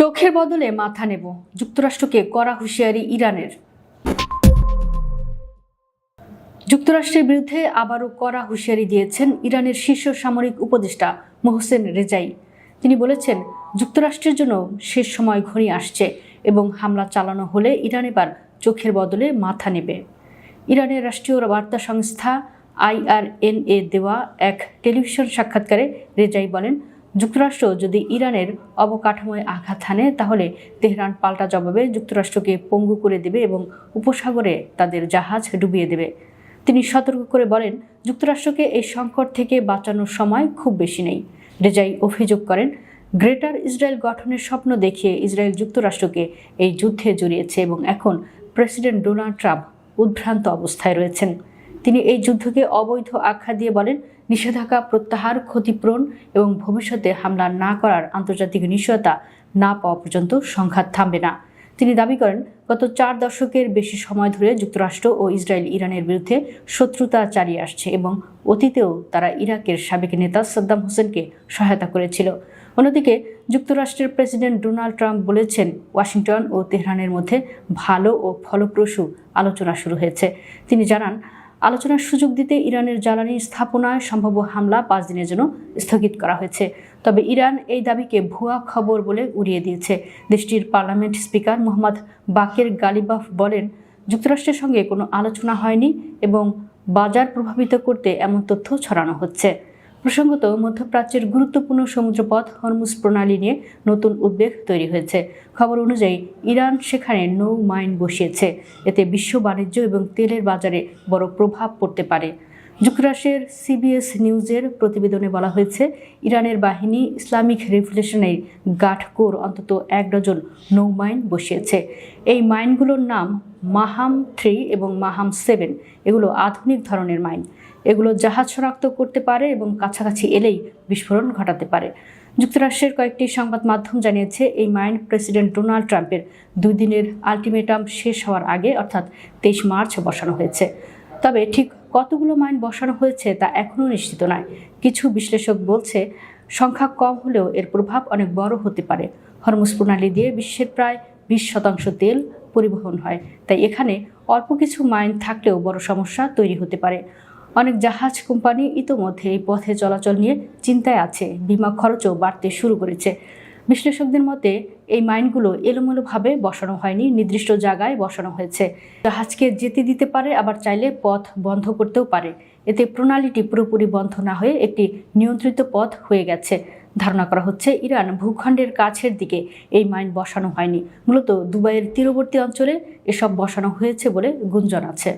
চোখের বদলে মাথা নেব, যুক্তরাষ্ট্রকে কড়া হুঁশিয়ারি ইরানের। যুক্তরাষ্ট্রের বিরুদ্ধে আবারও কড়া হুঁশিয়ারি দিয়েছেন ইরানের শীর্ষ সামরিক উপদেষ্টা মোহসেন রেজাই। তিনি বলেছেন, যুক্তরাষ্ট্রের জন্য শেষ সময় ঘনিয়ে আসছে এবং হামলা চালানো হলে ইরান এবার চোখের বদলে মাথা নেবে। ইরানের রাষ্ট্রীয় বার্তা সংস্থা IRNA দেওয়া এক টেলিভিশন সাক্ষাৎকারে রেজাই বলেন, যুক্তরাষ্ট্র যদি ইরানের অবকাঠামোয় আঘাত হানে তাহলে তেহরান পাল্টা জবাবে যুক্তরাষ্ট্রকে পঙ্গু করে দেবে এবং উপসাগরে তাদের জাহাজ ডুবিয়ে দেবে। তিনি সতর্ক করে বলেন, যুক্তরাষ্ট্রকে এই সংকট থেকে বাঁচানোর সময় খুব বেশি নেই। রেজাই অভিযোগ করেন, গ্রেটার ইসরায়েল গঠনের স্বপ্ন দেখিয়ে ইসরায়েল যুক্তরাষ্ট্রকে এই যুদ্ধে জড়িয়েছে এবং এখন প্রেসিডেন্ট ডোনাল্ড ট্রাম্প উদ্ভ্রান্ত অবস্থায় রয়েছেন। তিনি এই যুদ্ধকে অবৈধ আখ্যা দিয়ে বলেন, নিষেধাজ্ঞা প্রত্যাহার, ক্ষতিপূরণ এবং ভবিষ্যতে হামলা না করার আন্তর্জাতিক নিশ্চয়তা না পাওয়া পর্যন্ত সংঘাত থামবে না। তিনি দাবি করেন, গত 4 দশকের বেশি সময় ধরে যুক্তরাষ্ট্র ও ইসরায়েল ইরানের বিরুদ্ধে শত্রুতা চালিয়ে আসছে এবং অতীতেও তারা ইরাকের সাবেক নেতা সাদ্দাম হোসেনকে সহায়তা করেছিল। অন্যদিকে যুক্তরাষ্ট্রের প্রেসিডেন্ট ডোনাল্ড ট্রাম্প বলেছেন, ওয়াশিংটন ও তেহরানের মধ্যে ভালো ও ফলপ্রসূ আলোচনা শুরু হয়েছে। তিনি জানান, আলোচনার সুযোগ দিতে ইরানের জ্বালানি স্থাপনায় সম্ভাব্য হামলা 5 দিনের জন্য স্থগিত করা হয়েছে। তবে ইরান এই দাবিকে ভুয়া খবর বলে উড়িয়ে দিয়েছে। দেশটির পার্লামেন্ট স্পিকার মোহাম্মদ বাকের গালিবাফ বলেন, যুক্তরাষ্ট্রের সঙ্গে কোনো আলোচনা হয়নি এবং বাজার প্রভাবিত করতে এমন তথ্য ছড়ানো হচ্ছে। প্রসঙ্গত, মধ্যপ্রাচ্যের গুরুত্বপূর্ণ সমুদ্রপথ হরমুজ প্রণালী নিয়ে নতুন উদ্বেগ তৈরি হয়েছে। খবর অনুযায়ী ইরান সেখানে নৌ মাইন বসিয়েছে। এতে বিশ্ব বাণিজ্য এবং তেলের বাজারে বড় প্রভাব পড়তে পারে। যুক্তরাষ্ট্রের CBS নিউজের প্রতিবেদনে বলা হয়েছে, ইরানের বাহিনী ইসলামিক রেভলিউশনারি গার্ড কোর অন্তত 1 ডজন নৌ মাইন বসিয়েছে। এই মাইনগুলোর নাম মাহাম 3 এবং মাহাম 7। এগুলো আধুনিক ধরনের মাইন। এগুলো জাহাজ শনাক্ত করতে পারে এবং কাছাকাছি এলেই বিস্ফোরণ ঘটাতে পারে। যুক্তরাষ্ট্রের কয়েকটি সংবাদ মাধ্যম জানিয়েছে, এই মাইন প্রেসিডেন্ট ডোনাল্ড ট্রাম্পের 2 দিনের আলটিমেটাম শেষ হওয়ার আগে অর্থাৎ 23 মার্চ বসানো হয়েছে। তবে ঠিক কতগুলো মাইন বসানো হয়েছে তা এখনও নিশ্চিত নয়। কিছু বিশ্লেষক বলছে, সংখ্যা কম হলেও এর প্রভাব অনেক বড় হতে পারে। হরমুজ প্রণালী দিয়ে বিশ্বের প্রায় 20% তেল পরিবহন হয়, তাই এখানে অল্প কিছু মাইন থাকলেও বড় সমস্যা তৈরি হতে পারে। অনেক জাহাজ কোম্পানি ইতোমধ্যে এই পথে চলাচল নিয়ে চিন্তায় আছে, বিমা খরচও বাড়তে শুরু করেছে। বিশ্লেষকদের মতে, এই মাইনগুলো এলোমেলোভাবে বসানো হয়নি, নির্দিষ্ট জায়গায় বসানো হয়েছে। জাহাজকে যেতে দিতে পারে, আবার চাইলে পথ বন্ধ করতেও পারে। এতে প্রণালীটি পুরোপুরি বন্ধ না হয়ে একটি নিয়ন্ত্রিত পথ হয়ে গেছে। ধারণা করা হচ্ছে, ইরান ভূখণ্ডের কাছের দিকে এই মাইন বসানো হয়নি, মূলত দুবাইয়ের তীরবর্তী অঞ্চলে এসব বসানো হয়েছে বলে গুঞ্জন আছে।